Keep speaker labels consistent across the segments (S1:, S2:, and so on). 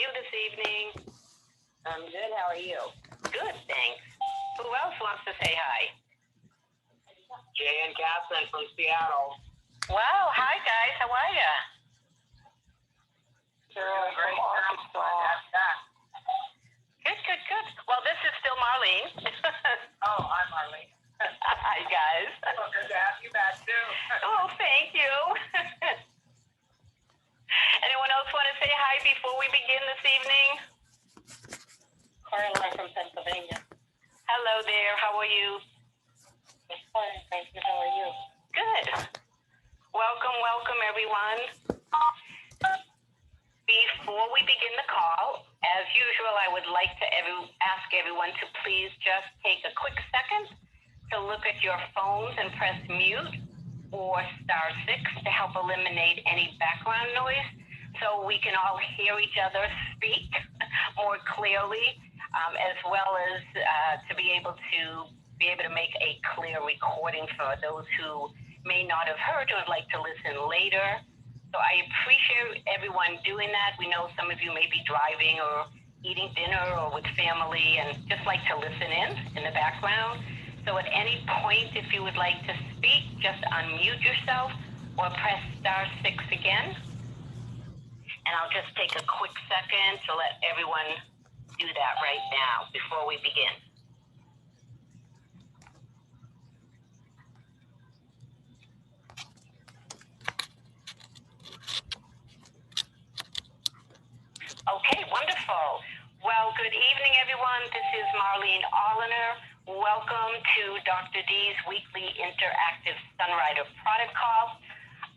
S1: you this evening?
S2: I'm good. How are you?
S1: Good, thanks. Who else wants to say hi?
S3: Jay and Catherine from Seattle.
S1: Wow, hi guys, how are ya?
S2: Doing great.
S1: Good. Well, this is still Marlene.
S3: Oh, hi, Marlene.
S1: Hi guys.
S3: Well, good to have you back, too.
S1: Oh, thank you. Anyone else want to say hi before we begin this evening?
S2: Caroline from Pennsylvania.
S1: Hello there, how are you?
S2: I'm fine, thank you. How are you?
S1: Good. Welcome everyone. Before we begin the call, as usual, I would like to ask everyone to please just take a quick second to look at your phones and press mute or *6 to help eliminate any background noise so we can all hear each other speak more clearly, as well as to be able to make a clear recording for those who may not have heard or would like to listen later. So I appreciate everyone doing that. We know some of you may be driving or eating dinner or with family and just like to listen in the background. So at any point, if you would like to speak, just unmute yourself or press *6 again. And I'll just take a quick second to let everyone do that right now before we begin. Okay, wonderful. Well, good evening, everyone. This is Marlene Alliner. Welcome to Dr. Dees' weekly interactive Sunrider product call.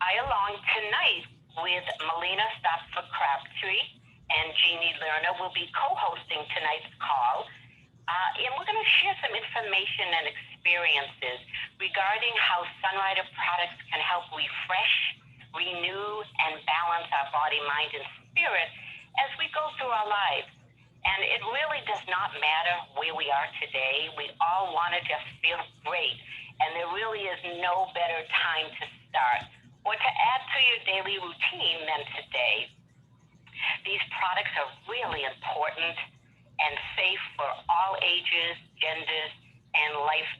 S1: I, along tonight with Melina Stopford-Crabtree and Jeannie Lerner, will be co-hosting tonight's call. And we're going to share some information and experiences regarding how Sunrider products can help refresh, renew, and balance our body, mind, and spirit as we go through our lives. And it really does not matter where we are today. We all want to just feel great. And there really is no better time to start or to add to your daily routine than today. These products are really important and safe for all ages, genders, and life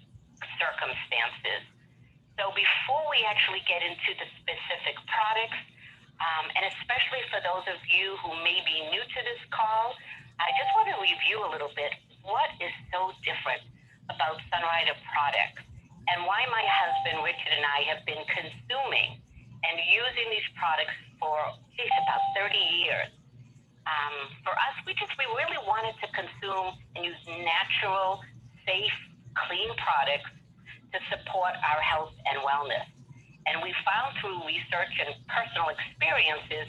S1: circumstances. So before we actually get into the specific products, and especially for those of you who may be new to this call, I just want to review a little bit what is so different about Sunrider products and why my husband Richard and I have been consuming and using these products for about 30 years. For us, we really wanted to consume and use natural, safe, clean products to support our health and wellness. And we found through research and personal experiences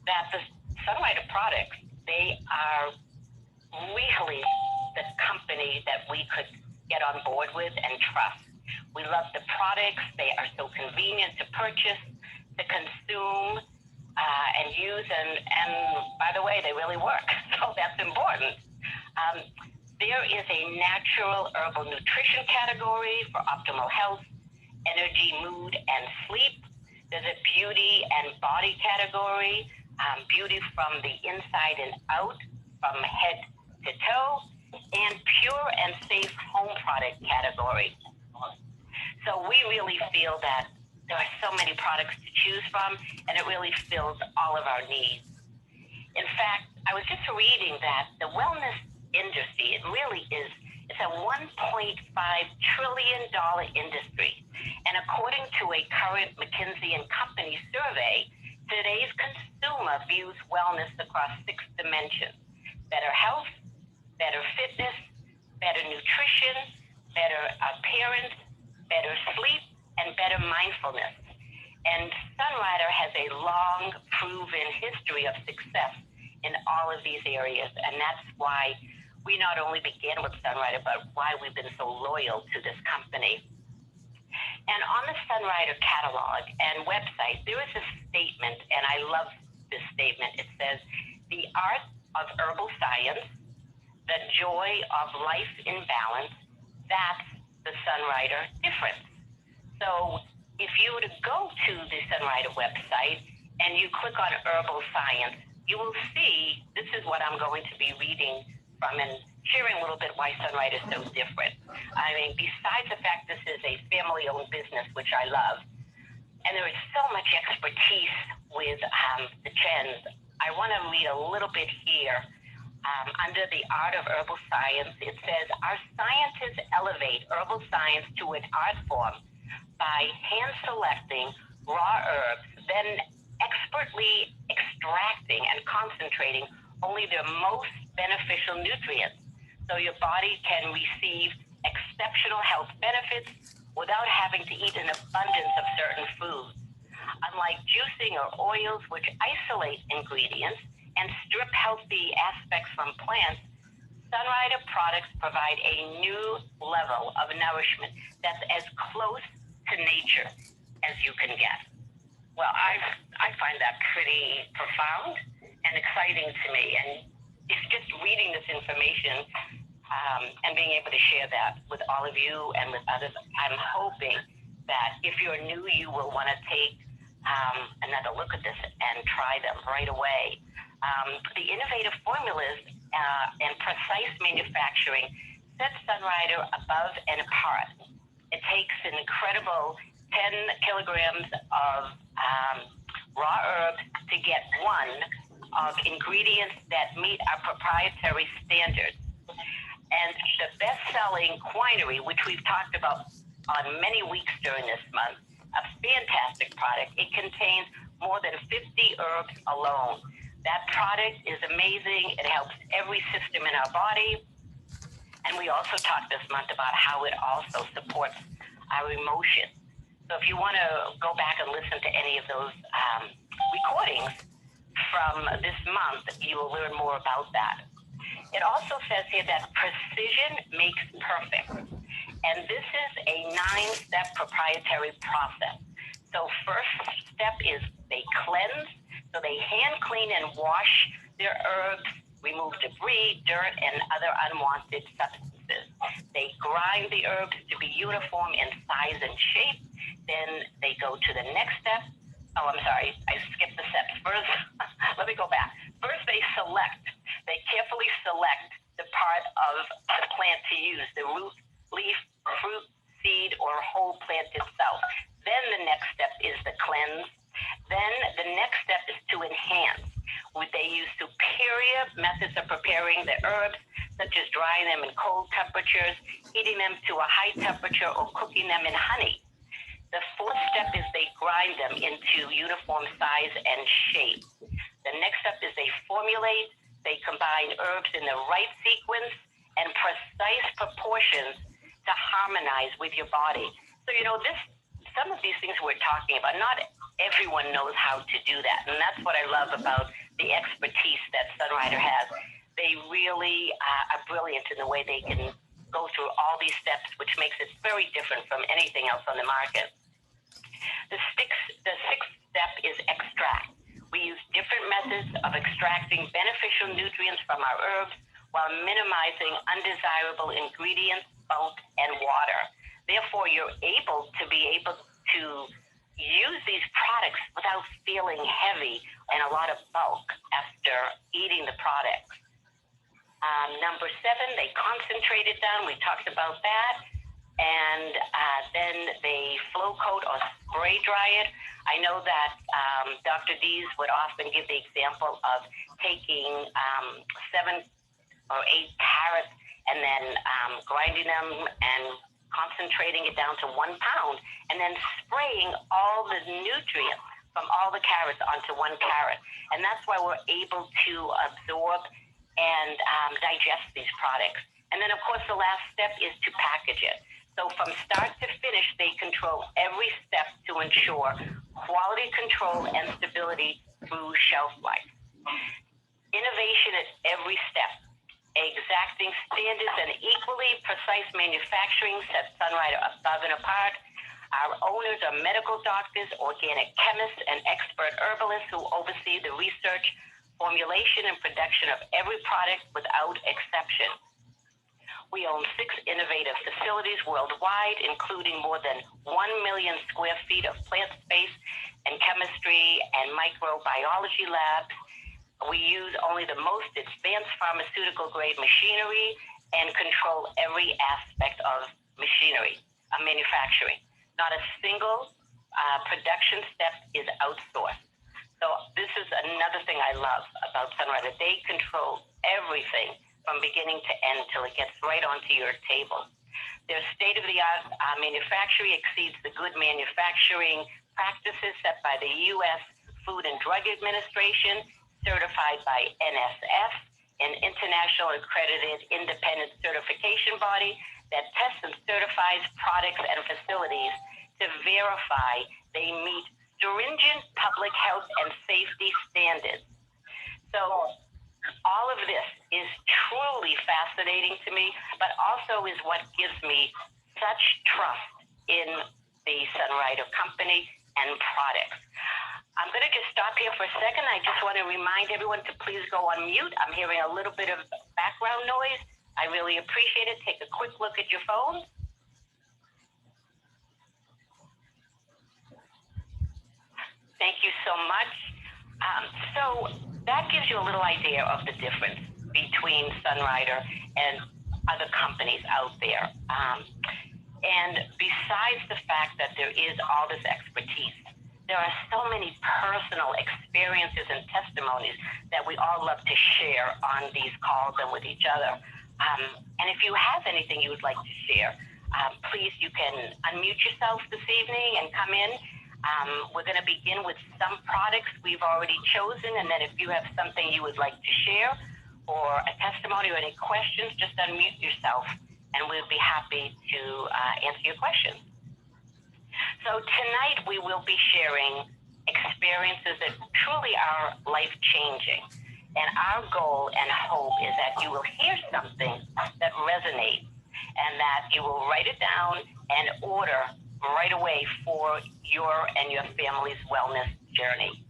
S1: that the Sunrider products, they are really the company that we could get on board with and trust. We love the products. They are so convenient to purchase, to consume, and use. And by the way, they really work. So that's important. There is a natural herbal nutrition category for optimal health, energy, mood, and sleep. There's a beauty and body category, beauty from the inside and out, from head to toe, and pure and safe home product category. So we really feel that there are so many products to choose from, and it really fills all of our needs. In fact, I was just reading that the wellness industry, it really is, it's a $1.5 trillion industry. And according to a current McKinsey & Company survey, today's consumer views wellness across 6 dimensions: better health, better fitness, better nutrition, better appearance, better sleep, and better mindfulness. And Sunrider has a long, proven history of success in all of these areas. And that's why we not only began with Sunrider, but why we've been so loyal to this company. And on the Sunrider catalog and website, there is a statement, and I love this statement. It says, "The art of herbal science, the joy of life in balance, that's the Sunrider difference." So if you were to go to the Sunrider website and you click on herbal science, you will see this is what I'm going to be reading from and sharing a little bit why Sunrider is so different. I mean, besides the fact this is a family-owned business, which I love, and there is so much expertise with the Chens, I want to read a little bit here. Under the art of herbal science, it says, our scientists elevate herbal science to an art form by hand-selecting raw herbs, then expertly extracting and concentrating only their most beneficial nutrients, so your body can receive exceptional health benefits without having to eat an abundance of certain foods. Unlike juicing or oils, which isolate ingredients and strip healthy aspects from plants, Sunrider products provide a new level of nourishment that's as close to nature as you can get. Well, I find that pretty profound and exciting to me. And it's just reading this information and being able to share that with all of you and with others. I'm hoping that if you're new, you will want to take another look at this and try them right away. The innovative formulas and precise manufacturing set Sunrider above and apart. It takes an incredible 10 kilograms of raw herbs to get one of ingredients that meet our proprietary standards. And the best-selling Quinery, which we've talked about on many weeks during this month, a fantastic product. It contains more than 50 herbs alone. That product is amazing. It helps every system in our body. And we also talked this month about how it also supports our emotions. So if you want to go back and listen to any of those recordings from this month, you will learn more about that. It also says here that precision makes perfect. And this is a 9-step proprietary process. So first step is they cleanse. So they hand clean and wash their herbs, remove debris, dirt, and other unwanted substances. They grind the herbs to be uniform in size and shape. Then they go to the next step. Oh, I'm sorry, I skipped the steps. First, let me go back. First, they carefully select the part of the plant to use, the root, leaf, fruit, seed, or whole plant itself. Then the next step is the cleanse. Then the next step is to enhance. They use superior methods of preparing the herbs, such as drying them in cold temperatures, heating them to a high temperature, or cooking them in honey. The fourth step is they grind them into uniform size and shape. The next step is they formulate. They combine herbs in the right sequence and precise proportions to harmonize with your body. So, some of these things we're talking about, not everyone knows how to do that. And that's what I love about the expertise that Sunrider has. They really are brilliant in the way they can go through all these steps, which makes it very different from anything else on the market. The sixth step is extract. We use different methods of extracting beneficial nutrients from our herbs while minimizing undesirable ingredients, bulk, and water. Therefore, you're able to use these products without feeling heavy and a lot of bulk after eating the products. Number 7, they concentrate it down. We talked about that. And then they flow coat or spray dry it. I know that Dr. Dees would often give the example of taking 7 or 8 carrots and then grinding them and concentrating it down to 1 pound and then spraying all the nutrients from all the carrots onto 1 carrot. And that's why we're able to absorb and digest these products. And then, of course, the last step is to package it. So from start to finish, they control every step to ensure quality control and stability through shelf life. Innovation at every step. Exacting standards and equally precise manufacturing sets Sunrider above and apart. Our owners are medical doctors, organic chemists, and expert herbalists who oversee the research, formulation, and production of every product without exception. We own 6 innovative facilities worldwide, including more than 1 million square feet of plant space and chemistry and microbiology labs. We use only the most advanced pharmaceutical grade machinery and control every aspect of machinery, of manufacturing. Not a single production step is outsourced. So this is another thing I love about Sunrider. They control everything from beginning to end till it gets right onto your table. Their state-of-the-art manufacturing exceeds the good manufacturing practices set by the U.S. Food and Drug Administration, certified by NSF, an international accredited independent certification body that tests and certifies products and facilities to verify they meet stringent public health and safety standards. So all of this is truly fascinating to me, but also is what gives me such trust in the Sunrider company and products. I'm going to just stop here for a second. I just want to remind everyone to please go on mute. I'm hearing a little bit of background noise. I really appreciate it. Take a quick look at your phone. Thank you so much. So that gives you a little idea of the difference between Sunrider and other companies out there. And besides the fact that there is all this expertise, there are so many personal experiences and testimonies that we all love to share on these calls and with each other. And if you have anything you would like to share, please, you can unmute yourself this evening and come in. We're going to begin with some products we've already chosen, and then if you have something you would like to share or a testimony or any questions, just unmute yourself, and we'll be happy to answer your questions. So tonight we will be sharing experiences that truly are life-changing. And our goal and hope is that you will hear something that resonates and that you will write it down and order right away for your and your family's wellness journey.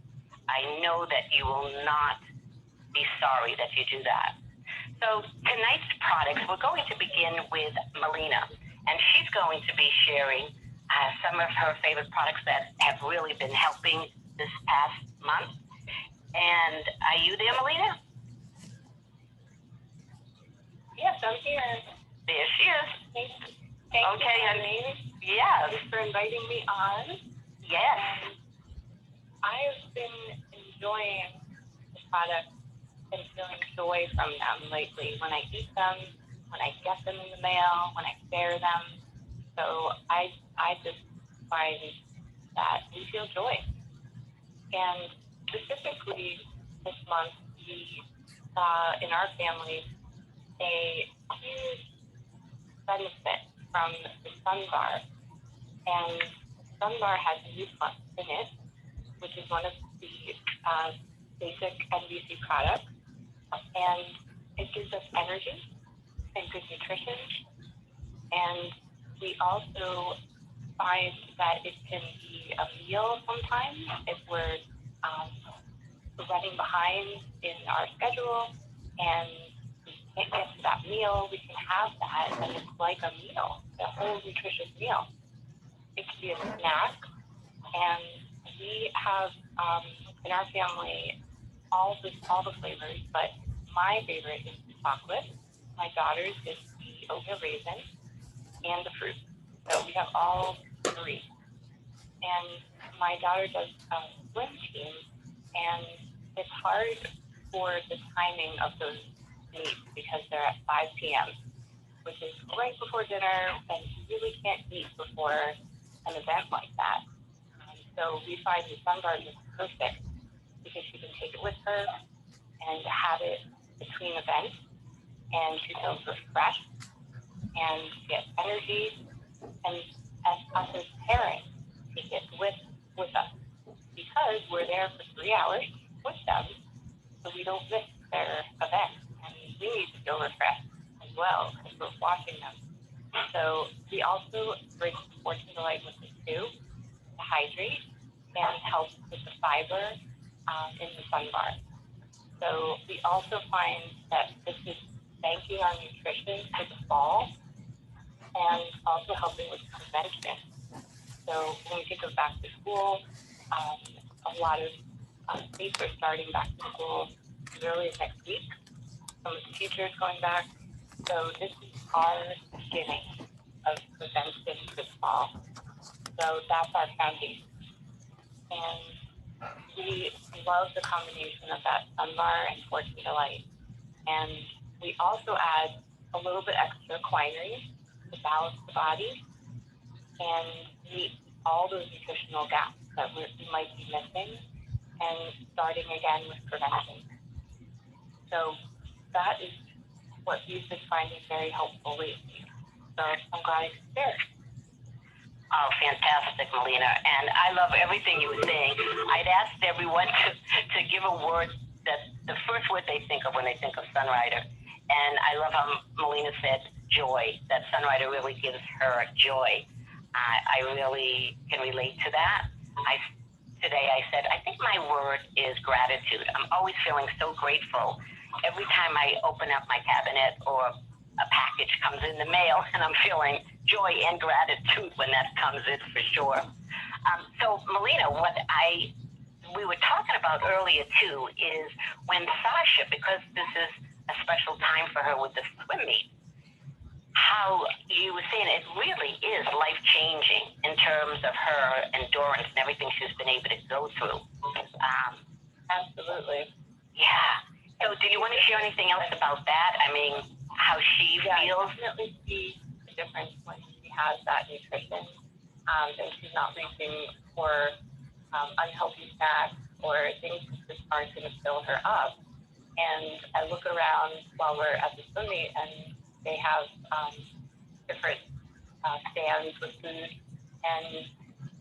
S1: I know that you will not be sorry that you do that. So tonight's products, we're going to begin with Melina, and she's going to be sharing some of her favorite products that have really been helping this past month. And are you there, Melina?
S2: Yes, I'm here.
S1: There she is.
S2: Thank
S1: Okay,
S2: you,
S1: and
S2: Marlene.
S1: yes,
S2: Thanks for inviting me on.
S1: yes.
S2: I've been enjoying the products and feeling joy from them lately when I eat them, when I get them in the mail, when I share them. So I just find that we feel joy. And specifically this month, we saw in our family a huge benefit from the Sun Bar. And Sun Bar has Newpont in it, which is one of the basic NBC products. And it gives us energy and good nutrition. And we also find that it can be a meal sometimes if we're running behind in our schedule and we can't get to that meal. We can have that, and it's like a meal, a whole nutritious meal. It can be a snack, and we have in our family all the flavors, but my favorite is the chocolate. My daughter's is the oatmeal raisin and the fruit. So we have all three. And my daughter does swim team, and it's hard for the timing of those meets because they're at 5 p.m., which is right before dinner, and you really can't eat before an event like that. So we find the Sun Bar is perfect because she can take it with her and have it between events, and she feels refreshed and gets energy. And as us as parents, take it with us because we're there for 3 hours with them, so we don't miss their event. And we need to feel refreshed as well because we're watching them. So we also bring sports into light with this too to hydrate and help with the fiber in the Sun Bar. So we also find that this is banking on nutrition for the fall and also helping with prevention. So when we think of back to school, a lot of states are starting back to school as early as next week. Some of the teachers going back. So this is our beginning of prevention this fall. So that's our foundation. And we love the combination of that sunbar and Fortune Delight. And we also add a little bit extra quinine to balance the body and meet all those nutritional gaps that we might be missing, and starting again with prevention. So that is what we've been finding very helpful lately. So I'm glad I could share.
S1: Oh, fantastic, Melina. And I love everything you were saying. I'd asked everyone to give a word that the first word they think of when they think of Sunrider. And I love how Melina said joy, that Sunrider really gives her joy. I really can relate to that. Today I said, I think my word is gratitude. I'm always feeling so grateful. Every time I open up my cabinet or a package comes in the mail, and I'm feeling joy and gratitude when that comes in, for sure. So, Melina, we were talking about earlier too is when Sasha, because this is a special time for her with the swim meet, how you were saying it really is life-changing in terms of her endurance and everything she's been able to go through.
S2: Absolutely.
S1: Yeah. So do you want to share anything else about that? I mean, how she feels?
S2: I definitely see the difference when she has that nutrition, and she's not reaching for unhealthy snacks or things that just aren't going to fill her up. And I look around while we're at the swim meet, and they have different stands with food, and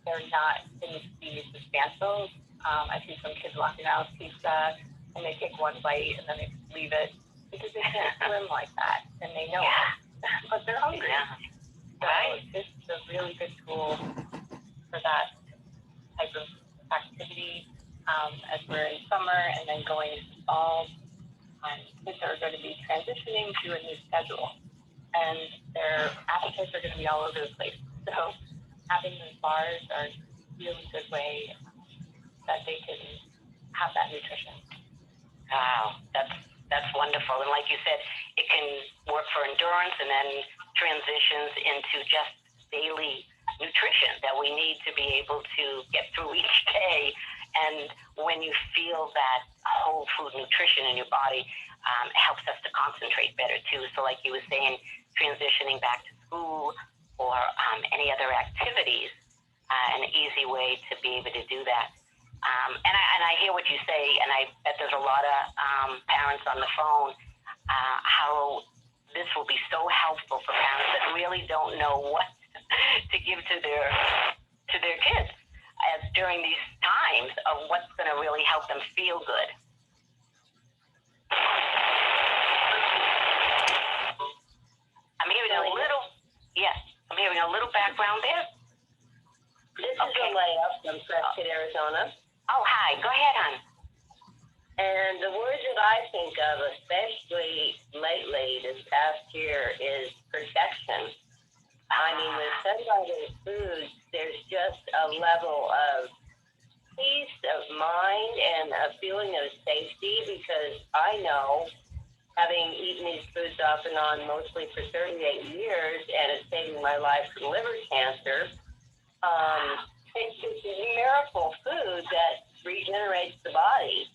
S2: they're not going to be substantial. I see some kids walking around with pizza, and they take one bite, and then they leave it, because they can't swim like that, and they know it, but they're hungry.
S1: Yeah.
S2: So this is a really good tool for that type of activity as we're in summer and then going into fall. Kids are going to be transitioning to a new schedule, and their appetites are going to be all over the place. So having those bars are a really good way that they can have that nutrition.
S1: Wow, that's wonderful. And like you said, it can work for endurance and then transitions into just daily nutrition that we need to be able to get through each day. And when you feel that whole food nutrition in your body, it helps us to concentrate better too. So like you were saying, transitioning back to school or any other activities, an easy way to be able to do that. And I hear what you say, and I bet there's a lot of parents on the phone, how this will be so helpful for parents that really don't know what to give to their kids during these times of what's going to really help them feel good. I'm hearing a little background there.
S4: This is Alea from Prescott, Arizona.
S1: Oh, hi. Go ahead, hon.
S4: And the word that I think of, especially lately this past year, is protection. I mean, with Sunrider foods, there's just a level of peace of mind and a feeling of safety, because I know, having eaten these foods off and on mostly for 38 years, and it's saving my life from liver cancer, it's just a miracle food that regenerates the body.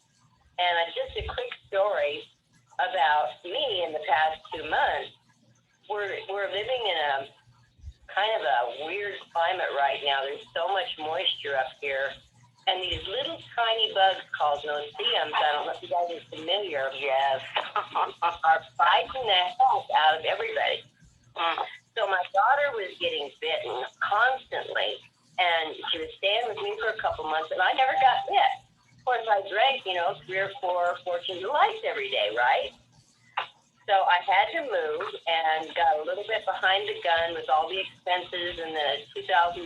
S4: And just a quick story about me in the past 2 months. We're living in a kind of a weird climate right now. There's so much moisture up here. And these little tiny bugs called no-see-ums, I don't know if you guys are familiar.
S1: Yes.
S4: Are biting the heck out of everybody. So my daughter was getting bitten constantly. And she was staying with me for a couple months, and I never got bit. Of course, I drank, 3 or 4 Fortune Delights every day, right? So I had to move and got a little bit behind the gun with all the expenses and the $2,000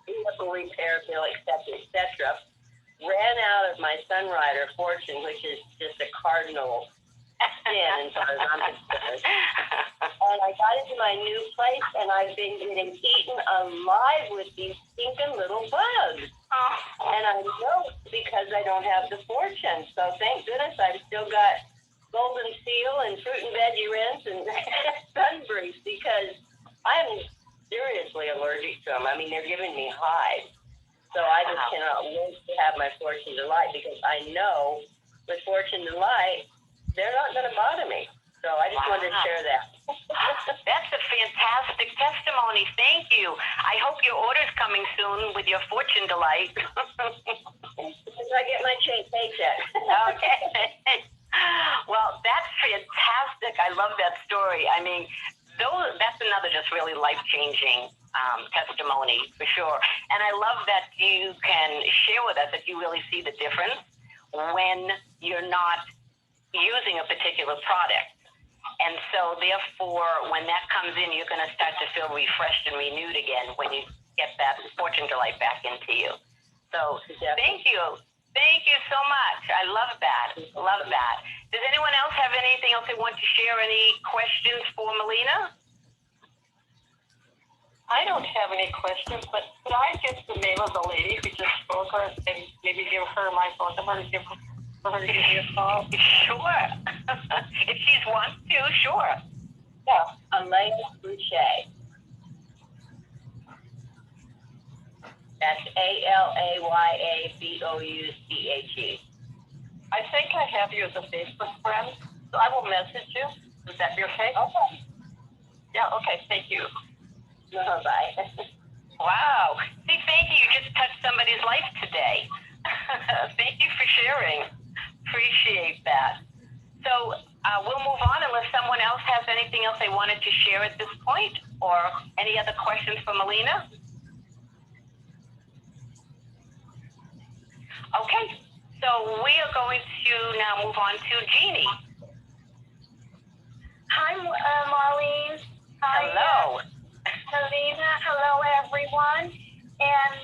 S4: vehicle repair bill, et cetera. Ran out of my Sunrider Fortune, which is just a cardinal in, as far as I'm concerned. And I got into my new place, and I've been getting eaten alive with these stinking little bugs. And I know it's because I don't have the fortune. So thank goodness I've still got golden seal and fruit and veggie rinse and sunbreeze, because I'm seriously allergic to them. I mean, they're giving me hives. So I just cannot wait to have my Fortune Delight, because I know with Fortune Delight, they're not going to bother me. So I just wanted to share that.
S1: That's a fantastic testimony. Thank you. I hope your order's coming soon with your Fortune Delight.
S4: As I get my paycheck.
S1: Okay. Well, that's fantastic. I love that story. I mean, that's another just really life-changing testimony for sure. And I love that you can share with us that you really see the difference when you're not using a particular product. And so therefore, when that comes in, you're going to start to feel refreshed and renewed again when you get that Fortune Delight back into you. So thank you. Thank you so much. I love that. Love that. Does anyone else have anything else they want to share? Any questions for Melina?
S5: I don't have any questions, but could I get the name of the lady who just spoke her and maybe give her my phone number to give her to give me a call?
S1: Sure. If she's wants to, sure.
S5: Yeah.
S4: Elaine Boucher. That's ALAYABOUCHE.
S5: I think I have you as a Facebook friend, so I will message you. Would that be okay?
S4: Okay.
S5: Yeah, okay, thank you.
S4: Bye.
S1: Wow. See, thank you. You just touched somebody's life today. Thank you for sharing. Appreciate that. So we'll move on unless someone else has anything else they wanted to share at this point, or any other questions for Melina? Okay, so we are going to now move on to Jeannie.
S6: Hi, Marlene. Hi,
S1: Hello.
S6: Melina. Hello, everyone. And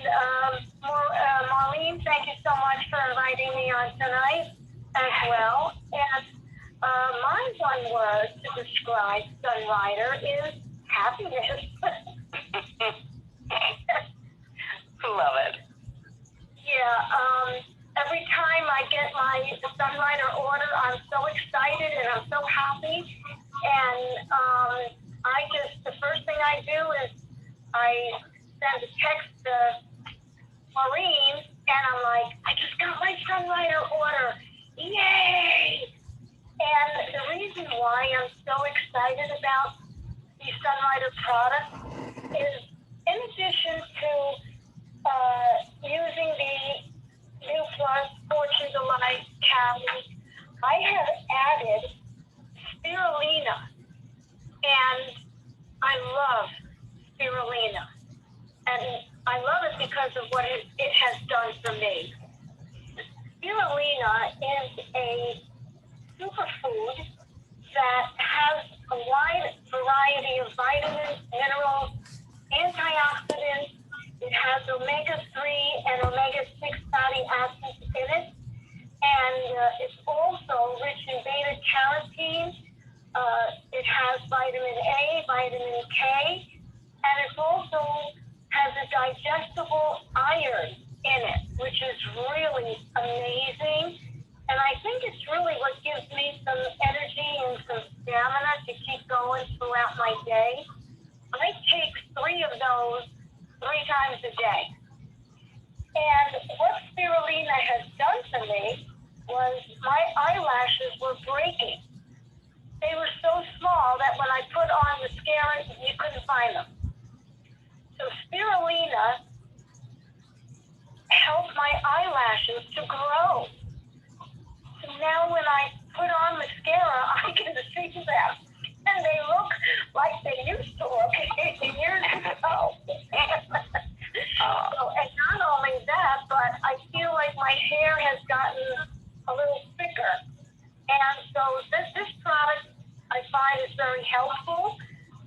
S6: Marlene, thank you so much for inviting me on tonight as well. And my one word to describe Sunrider is happiness.
S1: Love it.
S6: Yeah, every time I get my Sunrider order, I'm so excited and I'm so happy. And the first thing I do is I send a text to Maureen, and I'm like, I just got my Sunrider order. Yay! And the reason why I'm so excited about these Sunrider products is, in addition to using the New Plus Fortune Delight Cali, I have added spirulina, and I love spirulina. And I love it because of what it has done for me. Spirulina is a superfood that has a wide variety of vitamins, minerals, antioxidants. It has omega-3 and omega-6 fatty acids in it. And it's also rich in beta-carotene. It has vitamin A, vitamin K, and it also has a digestible iron in it, which is really amazing. And I think it's really what gives me some energy and some stamina to keep going throughout my day. I take 3 of those 3 times a day. And what spirulina has done for me was my eyelashes were breaking. They were so small that when I put on mascara, you couldn't find them. So spirulina helped my eyelashes to grow. So now when I put on mascara, I can see them. And they look like they used to look years ago. And not only that, but I feel like my hair has gotten a little thicker. And so this product I find is very helpful.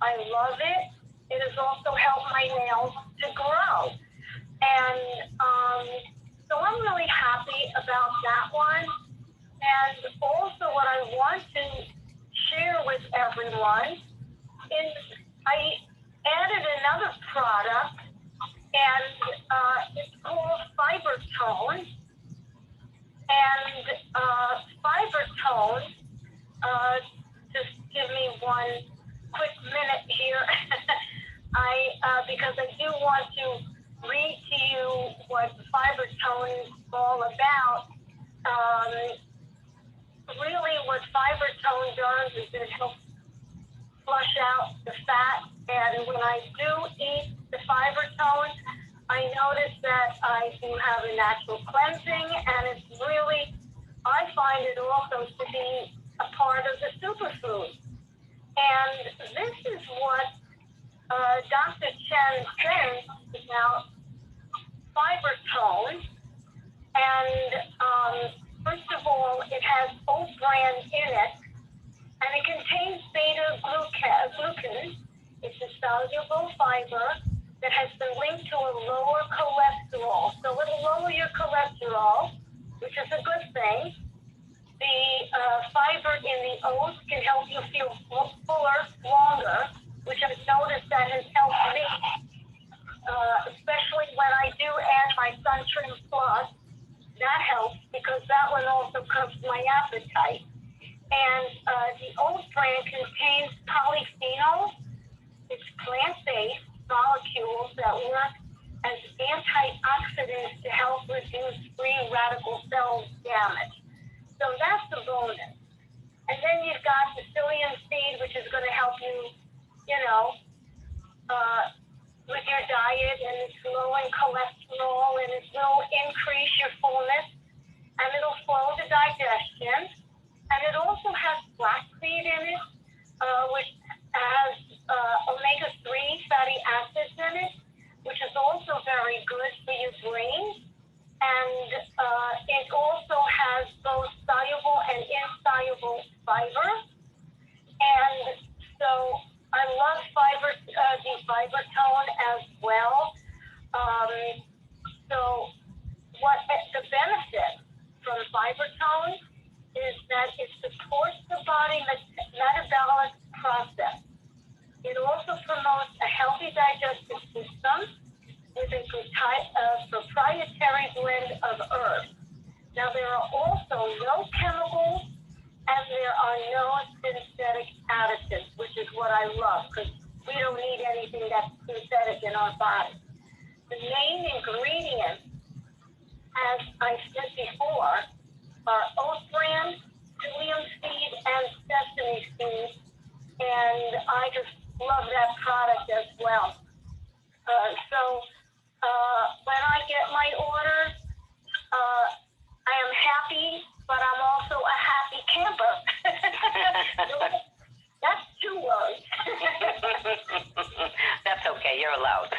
S6: I love it. It has also helped my nails to grow. And so I'm really happy about that one. And also what I want to everyone is I added another product, and it's called Fiber Tone. And Fiber Tone, just give me one quick minute here. Because I do want to read to you what Fiber Tone is all about. Really, what Fiber Tone does is it helps flush out the fat. And when I do eat the Fiber Tone, I notice that I do have a natural cleansing, and it's really, I find it also to be a part of the superfood. And this is what Dr. Chen says about Fiber Tone. And first of all, it has oat bran in it, and it contains beta-glucan. It's a soluble fiber that has been linked to a lower cholesterol. So it'll lower your cholesterol, which is a good thing. The fiber in the oats can help you feel fuller, longer, which I've noticed that has helped me, especially when I do add my Sunrider Plus. That helps because that one also curbs my appetite. And the oat bran contains polyphenols. It's plant-based molecules that work as antioxidants to help reduce free radical cell damage. So that's the bonus. And then you've got the psyllium seed, which is going to help you, with your diet, and it's low in cholesterol, and it will increase your fullness, and it'll slow the digestion. And it also has flaxseed in it, which has omega-3 fatty acids in it, which is also very good for your brain. And it also has both soluble and insoluble fiber. And so I love the Fiber Tone as well. So what the benefit from Fiber Tone is that it supports the body metabolic process. It also promotes a healthy digestive system with a proprietary blend of herbs. Now, there are also no chemicals, and there are no synthetic additives, which is what I love, because we don't need anything that's synthetic in our body. The main ingredients, as I said before, are oat bran, psyllium seed, and sesame seed, and I just love that product as well. When I get my order, I am happy, but I'm also a happy camper. That's 2 words.
S1: That's okay. You're allowed.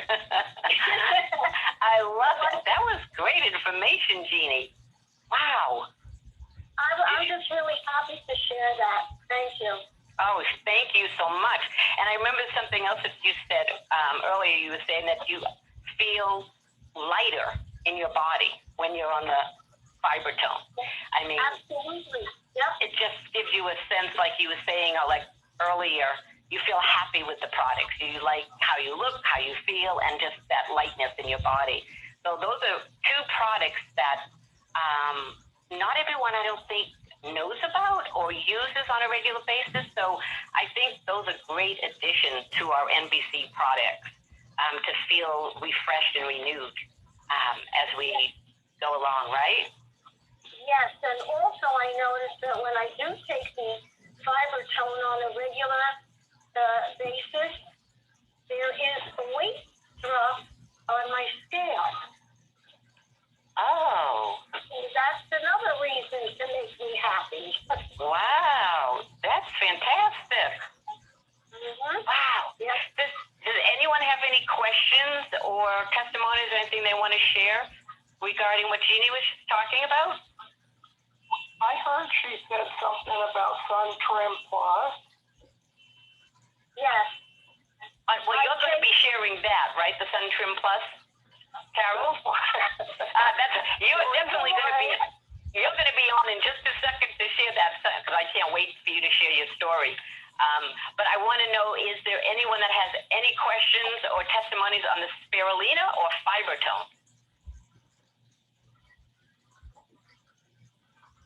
S1: I love it. That was great information, Jeannie. Wow.
S6: I'm just really happy to share that. Thank you.
S1: Oh, thank you so much. And I remember something else that you said earlier. You were saying that you feel lighter in your body when you're on the Fiber Tone. I mean,
S6: Absolutely. Yep.
S1: it just gives you a sense, like you were saying, like earlier, you feel happy with the products. You like how you look, how you feel, and just that lightness in your body. So those are 2 products that not everyone, I don't think, knows about or uses on a regular basis. So I think those are great additions to our NBC products to feel refreshed and renewed as we go along, right?
S6: Yes, and also I noticed that when I do take the Fiber Tone on a regular basis, there is a weight drop on my scale.
S1: Oh.
S6: That's another reason to make me happy.
S1: Wow, that's fantastic.
S6: Mm-hmm.
S1: Wow.
S6: Yes.
S1: Does anyone have any questions or testimonies or anything they want to share regarding what Jeannie was talking about?
S5: I heard she said something about Sunrider Plus.
S6: Yes.
S1: Well, you're going to be sharing that, right? The Sunrider Plus, Carol? You're definitely going to be. You're going to be on in just a second to share that, because I can't wait for you to share your story. But I want to know, is there anyone that has any questions or testimonies on the spirulina or Fibertone?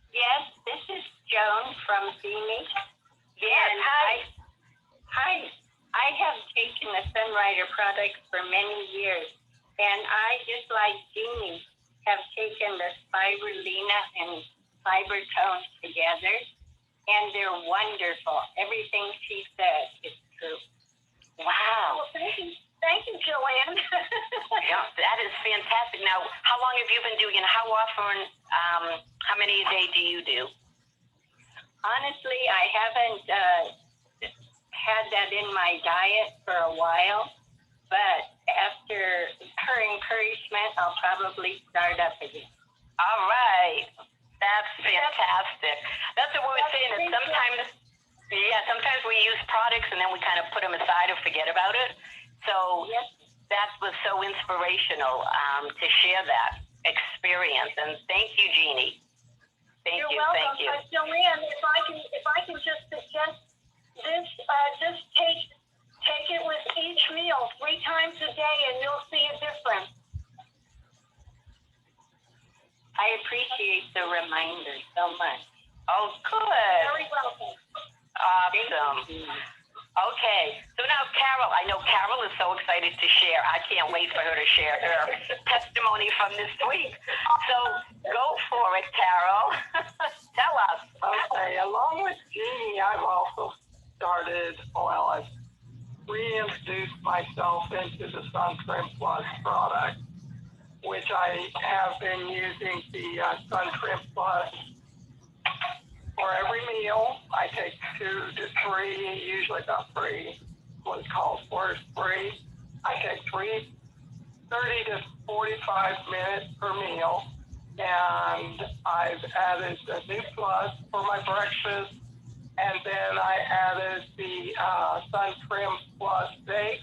S4: Yes, this is Joan from Phoenix.
S1: Yes,
S4: And
S1: hi.
S4: I have taken the Sunrider product for many years, and I, just like Jeannie, have taken the spirulina and Fibertone together, and they're wonderful. Everything she said is true.
S1: Wow.
S6: Well, thank you, Joanne.
S1: Yeah, that is fantastic. Now, how long have you been doing it? How often, how many a day do you do?
S4: Honestly, I haven't had that in my diet for a while, but after her encouragement, I'll probably start up again.
S1: All right. That's fantastic. That's what we were saying. Is sometimes we use products and then we kind of put them aside or forget about it. So that was so inspirational to share that experience. And thank you, Jeannie.
S6: You're welcome.
S1: Thank you.
S6: Joanne, if I can just suggest this, just take it with each meal 3 times a day, and you'll see a difference.
S4: I appreciate the reminder so much.
S1: Oh, good.
S6: Very welcome.
S1: Awesome. Okay. So now, Carol, I know Carol is so excited to share. I can't wait for her to share her testimony from this week. So go for it, Carol. Tell us.
S7: Okay. Along with Jeannie, I've also I've reintroduced myself into the Sun Trim Plus product, which I have been using the Sun Trim Plus for every meal. I take 2 to 3, usually about 3, what is called first 3. I take 30 to 45 minutes per meal, and I've added the new plus for my breakfast, and then I added the Sun Trim Plus Bake.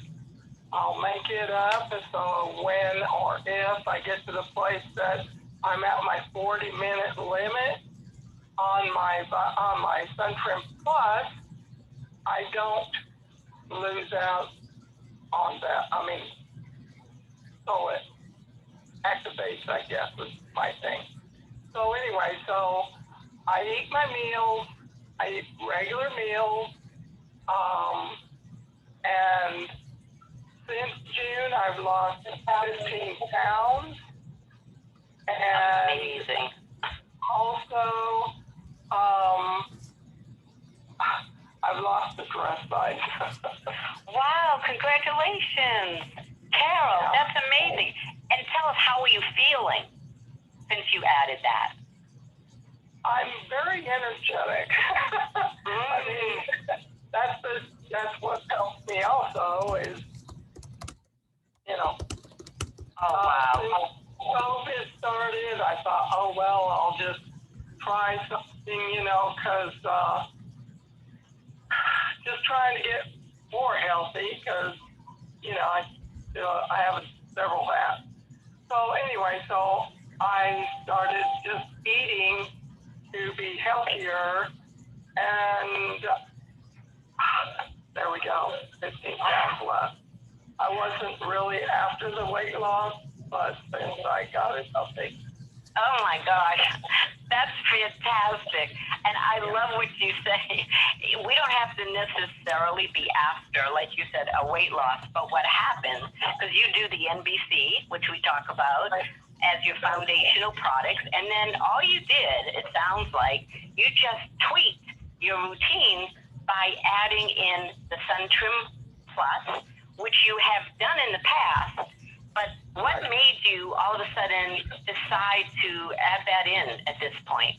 S7: I'll make it up, and so when or if I get to the place that I'm at my 40-minute limit on my Sun Trim Plus, I don't lose out on that. I mean, so it activates, I guess, is my thing. So anyway, so I eat my meals. I eat regular meals, and since June, I've lost 15 pounds. And
S1: amazing.
S7: Also, I've lost the dress size.
S1: Wow, congratulations. Carol, that's amazing. And tell us, how are you feeling since you added that?
S7: I'm very energetic. I mean, that's what helps me also is,
S1: Oh, wow.
S7: When COVID started, I thought, oh, well, I'll just try something, because just trying to get more healthy because, I have several hats. So anyway, so I started just eating to be healthier, and there we go, 15 pounds less. I wasn't really after the weight loss, but since I got it, I'll take it.
S1: Oh my gosh, that's fantastic. And I love what you say. We don't have to necessarily be after, like you said, a weight loss, but what happens, because you do the NBC, which we talk about, as your foundational products, and then all you did, it sounds like, you just tweaked your routine by adding in the Sun Trim Plus, which you have done in the past. But what made you all of a sudden decide to add that in at this point?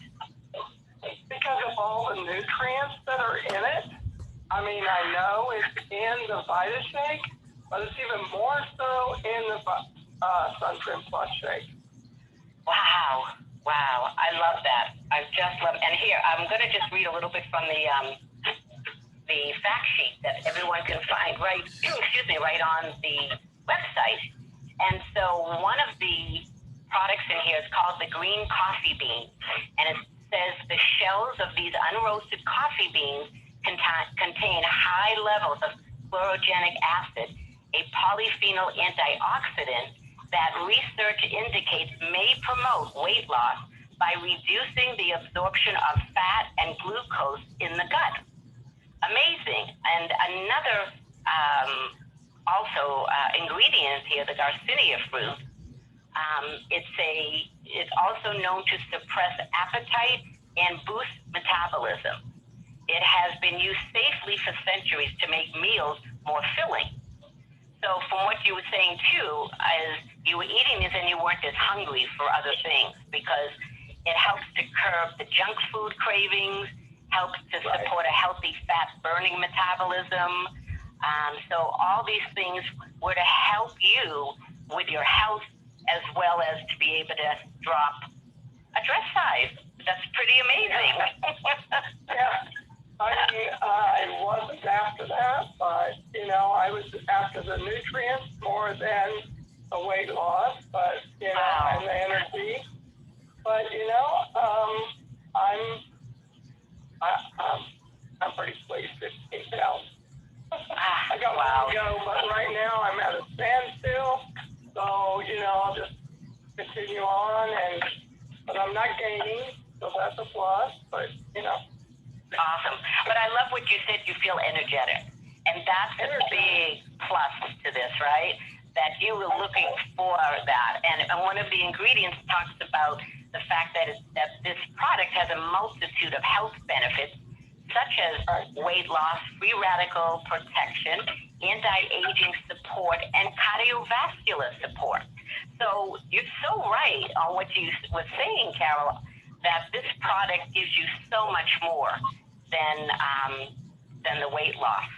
S7: Because of all the nutrients that are in it. I mean, I know it's in the Vita Shake, but it's even more so in the Sun Trim Plus Shake.
S1: Wow. I love that. I just love it. And here, I'm going to just read a little bit from the fact sheet that everyone can find right on the website. And so one of the products in here is called the green coffee bean. And it says the shells of these unroasted coffee beans contain high levels of chlorogenic acid, a polyphenol antioxidant that research indicates may promote weight loss by reducing the absorption of fat and glucose in the gut. Amazing. And another ingredient here, the Garcinia fruit, it's also known to suppress appetite and boost metabolism. It has been used safely for centuries to make meals more filling. So from what you were saying too, is you were eating this and you weren't as hungry for other things because it helps to curb the junk food cravings, helps to support a healthy fat burning metabolism. So all these things were to help you with your health as well as to be able to drop a dress size. That's pretty amazing.
S7: Yeah. I mean, I wasn't after that, but, I was after the nutrients more than the weight loss, but, and the energy. But, I'm pretty pleased with 15 pounds. I got one to go, but right now I'm at a standstill. So, I'll just continue on, but I'm not gaining, so that's a plus, but,
S1: Awesome. But I love what you said, you feel energetic. And that's a big plus to this, right? That you were looking for that. And one of the ingredients talks about the fact that this product has a multitude of health benefits, such as weight loss, free radical protection, anti-aging support, and cardiovascular support. So you're so right on what you were saying, Carol, that this product gives you so much more than the weight loss.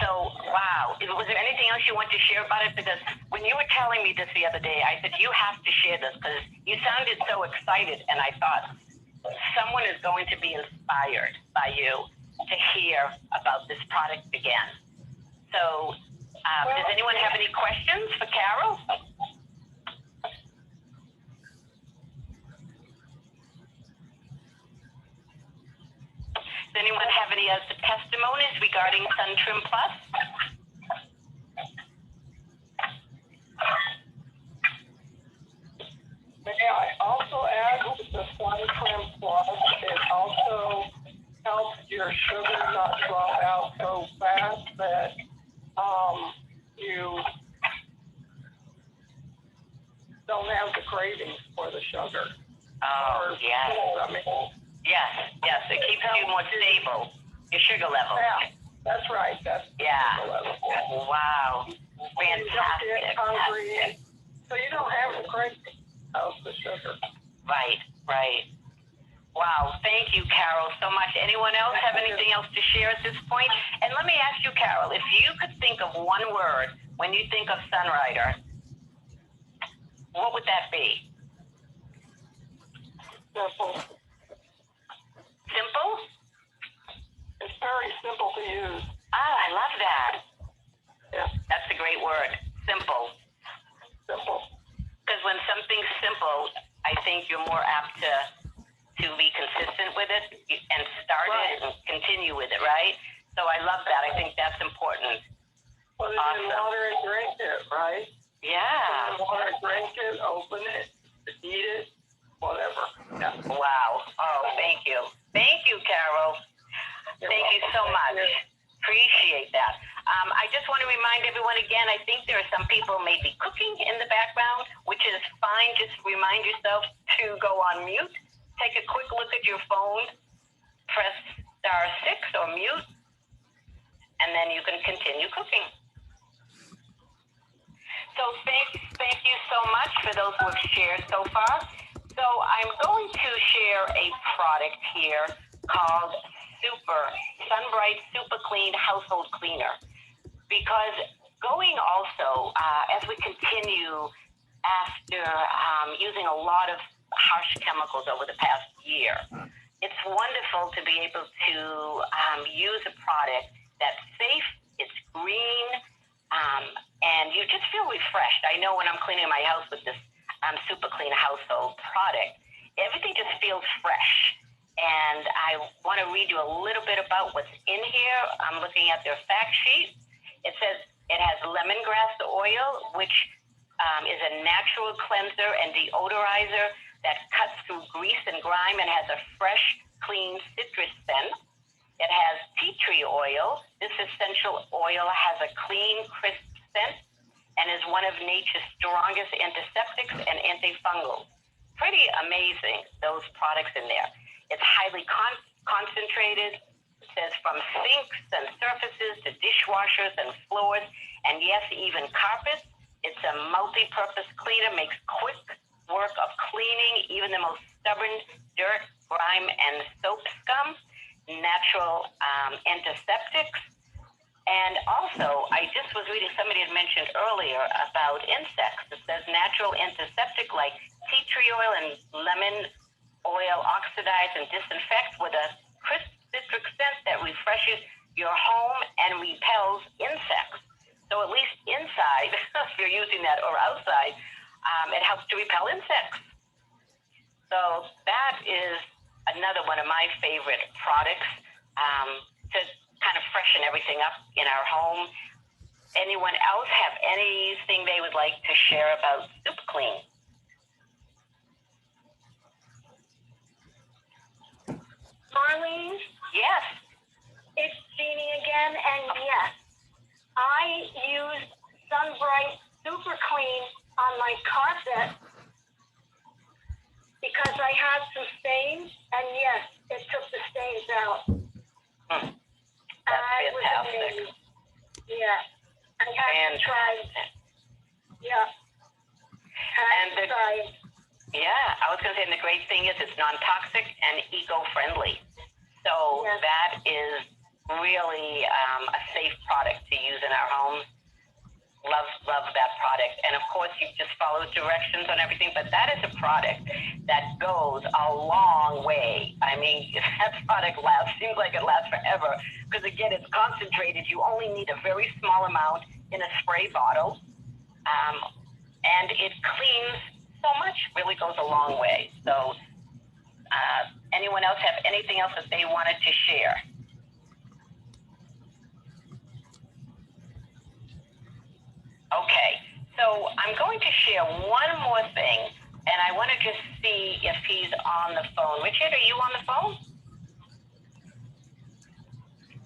S1: So, wow. Was there anything else you want to share about it? Because when you were telling me this the other day, I said, you have to share this because you sounded so excited. And I thought, someone is going to be inspired by you to hear about this product again. So, does anyone have any questions for Carol? Does anyone have any other testimonies regarding Sun Plus?
S7: May I also add the Sun Plus, it also helps your sugar not drop out so fast that you don't have the cravings for the sugar.
S1: Oh, yes. Yes, it keeps you more stable, your sugar level.
S7: Yeah, that's right. That's
S1: sugar
S7: level.
S1: Wow. Fantastic.
S7: You don't get hungry, so you don't have the cravings of the sugar.
S1: Right. Wow, thank you, Carol, so much. Anyone else have anything else to share at this point? And let me ask you, Carol, if you could think of one word when you think of Sunrider, what would that be?
S7: Simple.
S1: Simple?
S7: It's very simple to use.
S1: I love that.
S7: Yeah.
S1: That's a great word. Simple. Because when something's simple, I think you're more apt to be consistent with it and start it and continue with it, right? So I love that. I think that's important.
S7: Put it in water and drink it, right?
S1: Yeah.
S7: Put it in water and drink it, open it, eat it, whatever. Yeah.
S1: Wow. Oh, thank you. Thank you, Carol. Thank you so much. Appreciate that. I just want to remind everyone again, I think there are some people maybe cooking in the background, which is fine. Just remind yourself to go on mute. Take a quick look at your phone, press *6 or mute, and then you can continue cooking. So thank you so much for those who have shared so far. So I'm going to share a product here called Sunbright Super Clean Household Cleaner. Because going also, as we continue after using a lot of harsh chemicals over the past year, it's wonderful to be able to use a product that's safe, it's green, and you just feel refreshed. I know when I'm cleaning my house with this Super Clean Household product, everything just feels fresh. And I want want to read you a little bit about what's in here. I'm looking at their fact sheet. It says it has lemongrass oil, which is a natural cleanser and deodorizer that cuts through grease and grime and has a fresh, clean citrus scent. It has tea tree oil. This essential oil has a clean, crisp scent and is one of nature's strongest antiseptics and antifungals. Pretty amazing, those products in there. It's highly concentrated. It says from sinks and surfaces to dishwashers and floors, and yes, even carpets. It's a multi-purpose cleaner, makes quick work of cleaning even the most stubborn dirt, grime, and soap scum. Natural antiseptics. And also, I just was reading, somebody had mentioned earlier about insects. It says natural antiseptic like tea tree oil and lemon oil oxidize and disinfect with a crisp citric scent that refreshes your home and repels insects. So at least inside, if you're using that, or outside, it helps to repel insects. So that is another one of my favorite products to kind of freshen everything up in our home. Anyone else have anything they would like to share about Soup Clean?
S6: Marlene,
S1: Yes.
S6: it's Jeannie again, and yes, I used Sunbright Super Clean on my carpet because I had some stains, and yes, it took the stains out.
S1: That's
S6: I was
S1: fantastic.
S6: amazed. Yeah, I had to try. Yeah,
S1: And
S6: had to try it.
S1: Yeah, I was going to say, and the great thing is it's non-toxic and eco-friendly. So
S6: Yes.
S1: that is really a safe product to use in our homes. Love that product. And of course, you just follow directions on everything, but that is a product that goes a long way. I mean, if that product seems like it lasts forever, because again, it's concentrated. You only need a very small amount in a spray bottle, and it cleans so much, really goes a long way. So anyone else have anything else that they wanted to share? Okay, so I'm going to share one more thing, and I want to just see if he's on the phone. Richard, are you on the phone?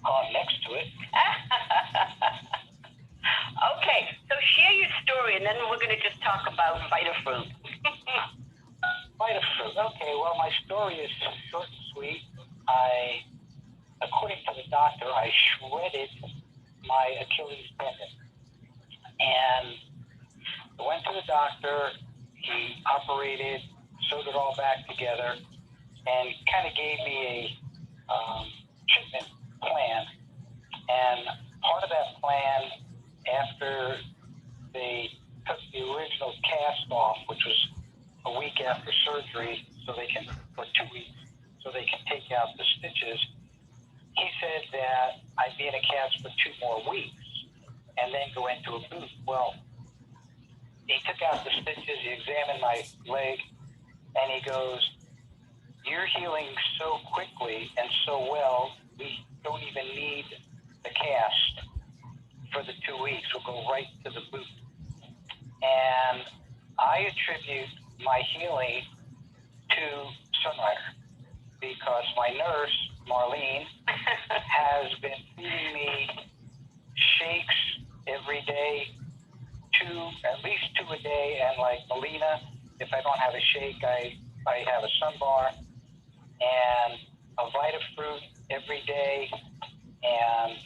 S3: I'm next to it.
S1: Okay, so share your story, and then we're going to just talk about Vitafruit.
S3: Vitafruit. Okay, well, my story is short and sweet. According to the doctor, I shredded my Achilles tendon. And I went to the doctor, he operated, sewed it all back together, and kind of gave me a treatment plan. And part of that plan, after they took the original cast off, which was a week after surgery, or 2 weeks, so they can take out the stitches, he said that I'd be in a cast for 2 more weeks and then go into a boot. Well, he took out the stitches, he examined my leg, and he goes, "You're healing so quickly and so well, we don't even need the cast for the 2 weeks. We'll go right to the boot." And I attribute my healing to Sunrider, because my nurse, Marlene, has been feeding me shakes every day, at least 2 a day, and like Melina, if I don't have a shake, I have a sun bar, and a Vitafruit every day, and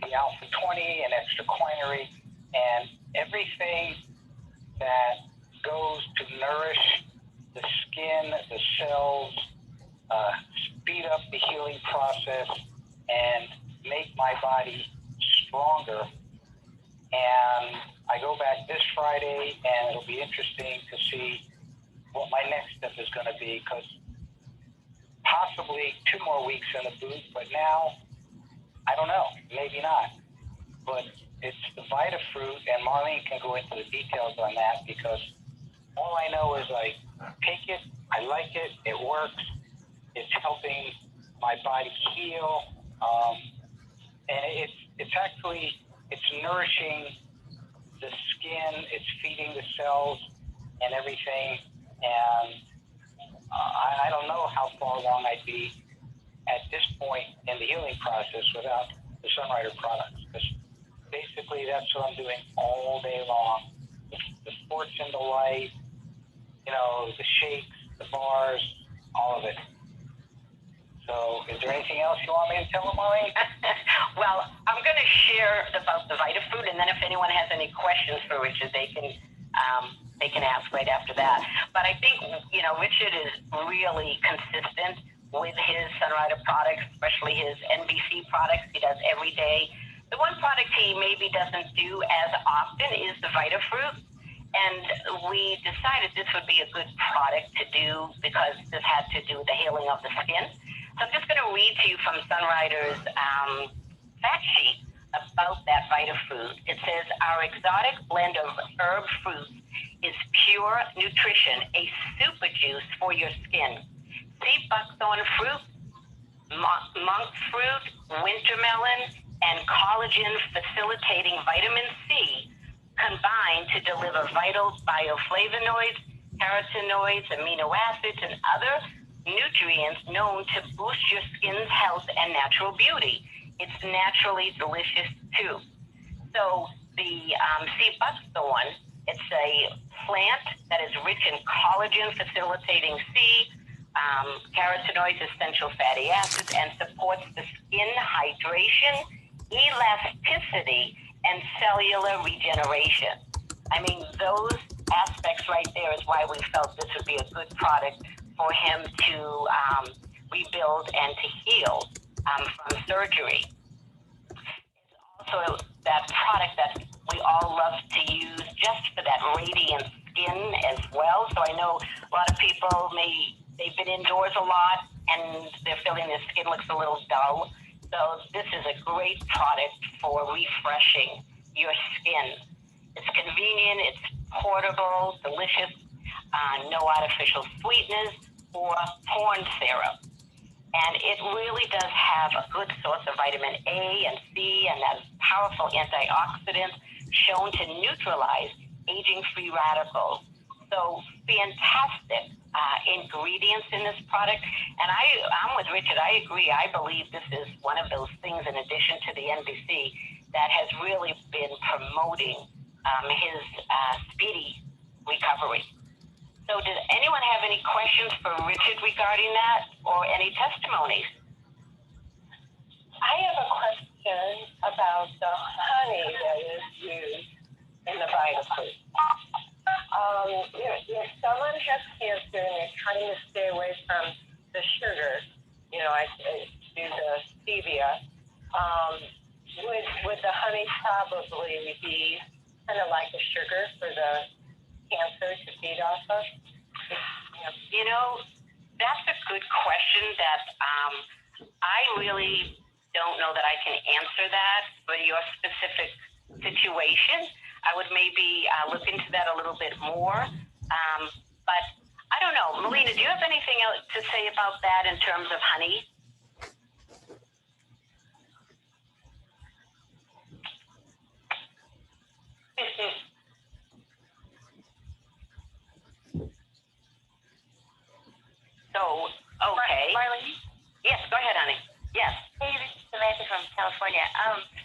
S3: the Alpha 20 and extra quinary, and everything that goes to nourish the skin, the cells, speed up the healing process, and make my body stronger. And I go back this Friday, and it'll be interesting to see what my next step is going to be, because possibly 2 more weeks in the boot, but now, I don't know, maybe not. But it's the Vitafruit, and Marlene can go into the details on that, because all I know is I take it, I like it, it works, it's helping my body heal. And it's nourishing the skin, it's feeding the cells and everything. And I don't know how far along I'd be at this point in the healing process without the Sunrider products. Because basically that's what I'm doing all day long. The sports and the light, the shakes, the bars, all of it. So is there anything else you want me to tell them, Maureen?
S1: Well, I'm going to share about the VitaFood, and then if anyone has any questions for Richard, they can ask right after that. But I think, Richard is really consistent with his Sunrider products, especially his NBC products. He does every day. The one product he maybe doesn't do as often is the VitaFruit. And we decided this would be a good product to do because this had to do with the healing of the skin. So I'm just going to read to you from Sunrider's fact sheet about that VitaFood. It says, our exotic blend of herb fruits is pure nutrition, a super juice for your skin. Sea buckthorn fruit, monk fruit, winter melon, and collagen facilitating vitamin C combine to deliver vital bioflavonoids, carotenoids, amino acids, and other nutrients known to boost your skin's health and natural beauty. It's naturally delicious too. So the sea buckthorn, it's a plant that is rich in collagen facilitating C, carotenoids, essential fatty acids, and supports the skin hydration, elasticity, and cellular regeneration. I mean, those aspects right there is why we felt this would be a good product for him to rebuild and to heal from surgery. It's also that product that we all love to use just for that radiant skin as well. So I know a lot of people they've been indoors a lot and they're feeling their skin looks a little dull. So this is a great product for refreshing your skin. It's convenient, it's portable, delicious, no artificial sweeteners or corn syrup. And it really does have a good source of vitamin A and C and that powerful antioxidants shown to neutralize aging-free radicals. So fantastic ingredients in this product. And I'm with Richard. I agree. I believe this is one of those things, in addition to the NBC, that has really been promoting his speedy recovery. So does anyone have any questions for Richard regarding that or any testimonies?
S4: I have a question about the honey that is used in the VitaFood. If someone has cancer and they're trying to stay away from the sugar, I do the stevia, would the honey probably be kind of like a sugar for the cancer to feed off of?
S1: That's a good question that I really don't know that I can answer that for your specific situation. I would maybe look into that a little bit more. But I don't know. Melina, do you have anything else to say about that in terms of honey? So, okay.
S2: Marlene?
S1: Yes, go ahead, honey. Yes.
S2: Hey, this is Samantha from California.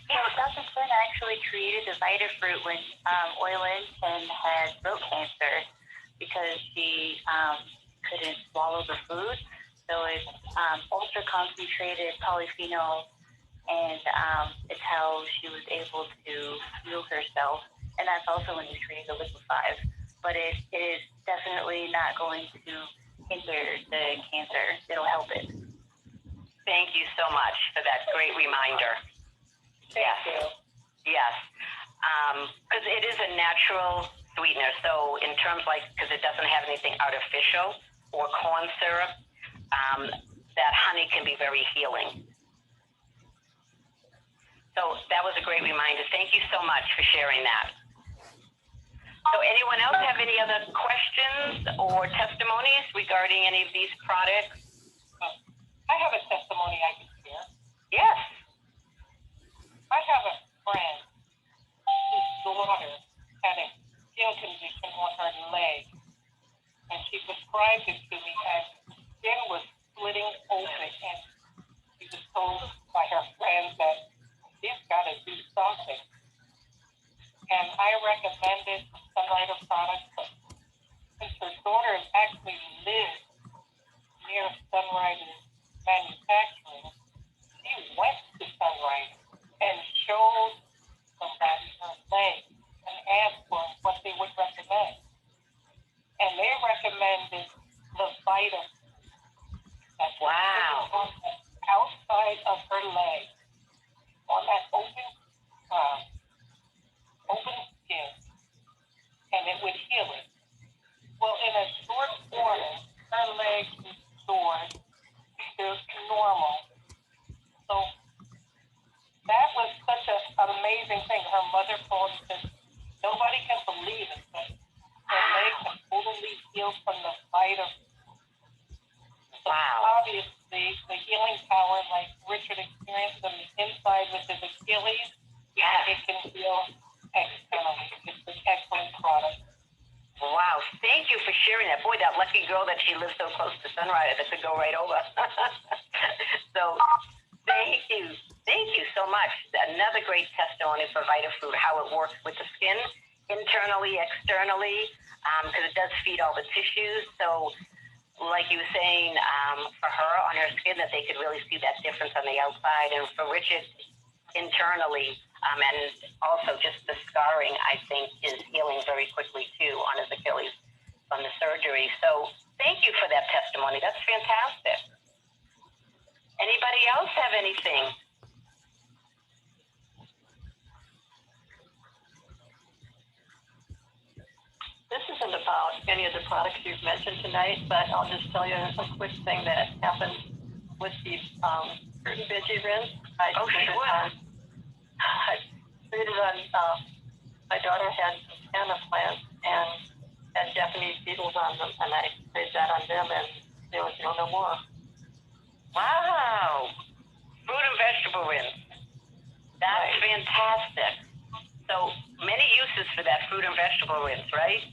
S2: Dr. Flynn actually created the VitaFruit when Oilinton had throat cancer because she couldn't swallow the food. So it's ultra concentrated polyphenol, and it's how she was able to heal herself. And that's also when you create the Liquid 5. But it is definitely not going to hinder the cancer. It'll help it.
S1: Thank you so much for that great reminder.
S4: Thank you.
S1: Yes. Because it is a natural sweetener. So in terms because it doesn't have anything artificial or corn syrup, that honey can be very healing. So that was a great reminder. Thank you so much for sharing that. So anyone else have any other questions or testimonies regarding any of these products?
S5: I have a testimony I can share.
S1: Yes.
S5: I have a friend whose daughter had a skin condition on her leg, and she described it to me as skin was splitting open, and she was told by her friends that she's got to do something. And I recommended Sunrider products, but since her daughter actually lives near Sunrider manufacturing, she went to Sunrider and showed somebody her leg and asked for what they would recommend. And they recommended the vitamin that's
S1: Wow.
S5: on the outside of her leg, on that open skin, and it would heal it. Well, in a short order, her leg restored to normal. So that was such an amazing thing. Her mother called and said, nobody can believe it, but her leg had totally healed from the vitamin. So
S1: Wow.
S5: obviously, the healing power, like Richard experienced on the inside with his Achilles,
S1: Yes.
S5: it can heal externally. It's an excellent product.
S1: Wow. Thank you for sharing that. Boy, that lucky girl that she lives so close to Sunrider that could go right over. So thank you. Thank you so much. Another great testimony for VitaFruit, how it works with the skin, internally, externally, because it does feed all the tissues. So like you were saying, for her on her skin, that they could really see that difference on the outside. And for Richard, internally, and also just the scarring, I think, is healing very quickly too on his Achilles from the surgery. So thank you for that testimony. That's fantastic. Anybody else have anything?
S8: This isn't about any of the products you've mentioned tonight, but I'll just tell you a quick thing that happened with the fruit and veggie rinse. I sprayed it on, my daughter had some canna plants and had Japanese beetles on them, and I sprayed that on them, and there was no more.
S1: Wow. Fruit and vegetable rinse. That's
S8: Right.
S1: fantastic. So many uses for that fruit and vegetable rinse, right?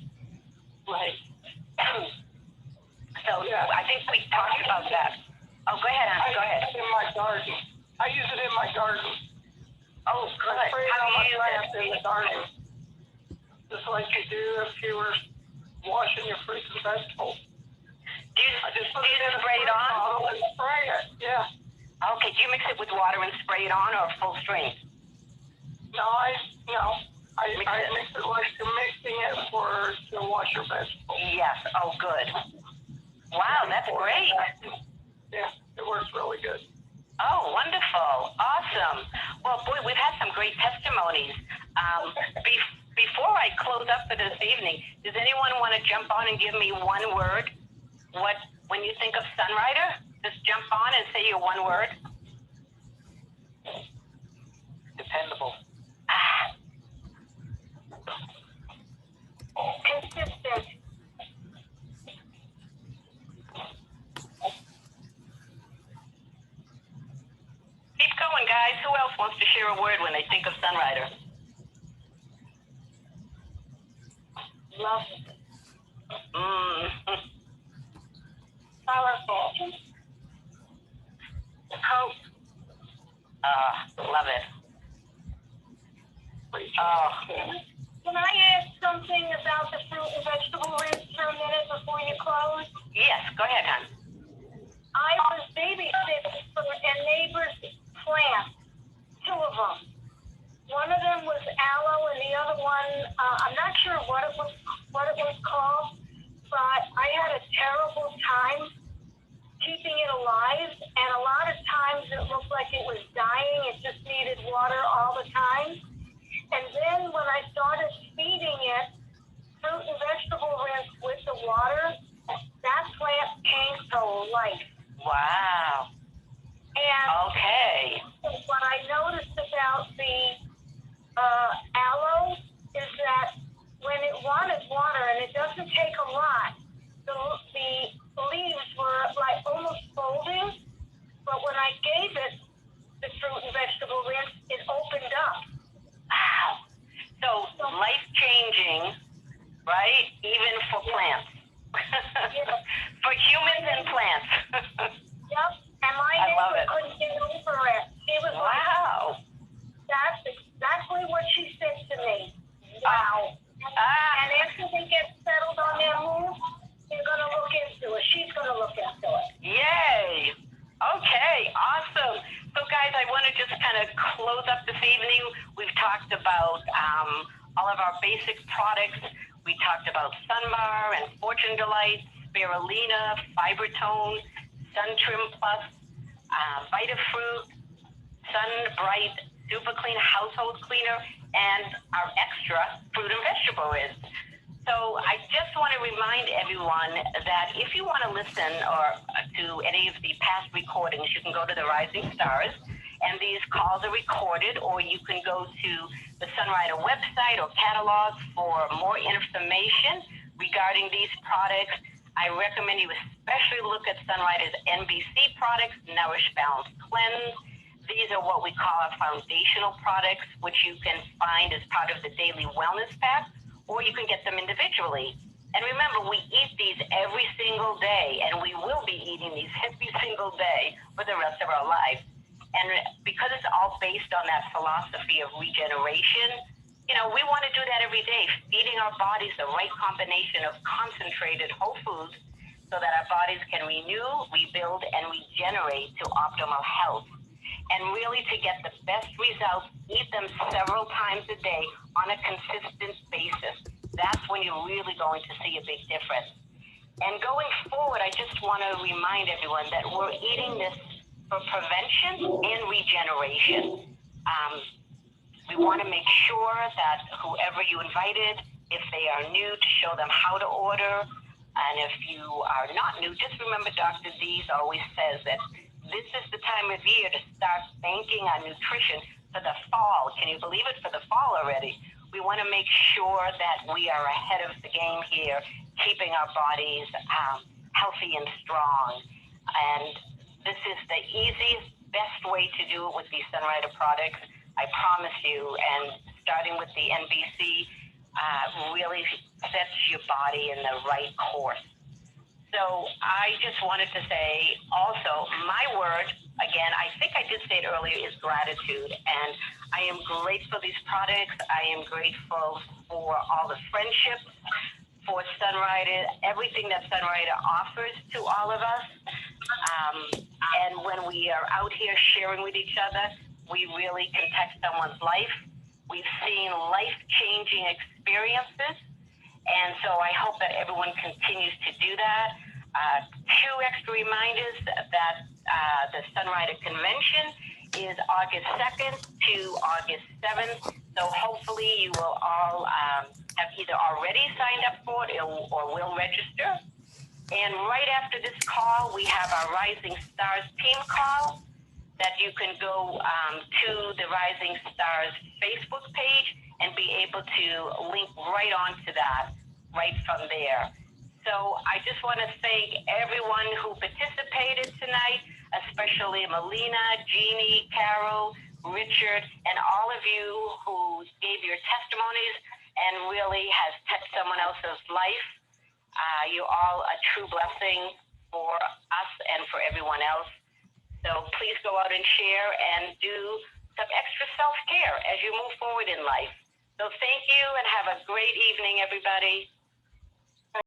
S8: Right.
S1: So
S7: Yeah.
S1: I think we talked about that. Oh, go ahead, Anna. Go
S7: I
S1: ahead.
S7: use it in my garden. I use it in my garden.
S1: Oh, good.
S7: I spray it
S1: How
S7: on
S1: do
S7: my
S1: you
S7: plants
S1: use
S7: in the
S1: it?
S7: garden. Just like you do if you were washing your fruits and vegetables.
S1: Do you
S7: I just put it in a
S1: spray it on?
S7: bottle and spray it. Yeah.
S1: Okay, do you mix it with water and spray it on, or full strength?
S7: No, I
S1: Mix it.
S7: mix it like you're mixing it to wash your vegetables.
S1: Yes. Oh, good. Wow, that's great.
S7: Yeah, it works really good.
S1: Oh, wonderful. Awesome. Well, boy, we've had some great testimonies. Before I close up for this evening, does anyone want to jump on and give me one word? When you think of Sunrider, just jump on and say your one word.
S3: Dependable.
S6: Consistent.
S1: Keep going, guys. Who else wants to share a word when they think of Sunrider?
S6: Love. Powerful. Hope.
S1: Love it.
S6: Can I ask something about the fruit and vegetable rinse for a minute before you close?
S1: Yes, go ahead, hon.
S6: I was babysitting for a neighbor's plant, two of them. One of them was aloe, and the other one, I'm not sure what it was called, but I had a terrible time keeping it alive, and a lot of times it looked like it was dying. It just needed water all the time. And then when I started feeding it fruit and vegetable rinse with the water, that plant came to life.
S1: Wow.
S6: And
S1: Okay.
S6: what I noticed about the aloe is that when it wanted water, and it doesn't take a lot, the leaves were like almost folding,
S1: of our basic products. We talked about Sunbar and Fortune Delight, Spirulina, Fibertone, Sun Trim Plus, Vitafruit, Sun Bright, Super Clean Household Cleaner, and our extra fruit and vegetable rinse. So I just want to remind everyone that if you want to listen or to any of the past recordings, you can go to the Rising Stars, and these calls are recorded, or you can go to the Sunrider website or catalog for more information regarding these products. I recommend you especially look at Sunrider's NBC products, Nourish, Balance, Cleanse. These are what we call our foundational products, which you can find as part of the Daily Wellness Pack, or you can get them individually. And remember, we eat these every single day, and we will be eating these every single day for the rest of our life. And because it's all based on that philosophy of regeneration, we want to do that every day, feeding our bodies the right combination of concentrated whole foods so that our bodies can renew, rebuild, and regenerate to optimal health. And really, to get the best results, eat them several times a day on a consistent basis. That's when you're really going to see a big difference. And going forward, I just want to remind everyone that we're eating this for prevention and regeneration. We want to make sure that whoever you invited, if they are new, to show them how to order. And if you are not new, just remember Dr. Dees always says that this is the time of year to start banking on nutrition for the fall. Can you believe it? For the fall already. We want to make sure that we are ahead of the game here, keeping our bodies healthy and strong. And this is the easiest, best way to do it with these Sunrider products, I promise you. And starting with the NBC really sets your body in the right course. So I just wanted to say also, my word, again, I think I did say it earlier, is gratitude. And I am grateful for these products. I am grateful for all the friendships, for Sunrider, everything that Sunrider offers to all of us. And when we are out here sharing with each other, we really can touch someone's life. We've seen life-changing experiences. And so I hope that everyone continues to do that. 2 extra reminders that the Sunrider Convention is August 2nd to August 7th. So hopefully you will all have either already signed up for it or will register. And right after this call, we have our Rising Stars team call that you can go to the Rising Stars Facebook page and be able to link right onto that right from there. So I just want to thank everyone who participated tonight, especially Melina, Jeannie, Carol, Richard, and all of you who gave your testimonies and really has touched someone else's life. You're all a true blessing for us and for everyone else. So please go out and share and do some extra self-care as you move forward in life. So thank you and have a great evening, everybody.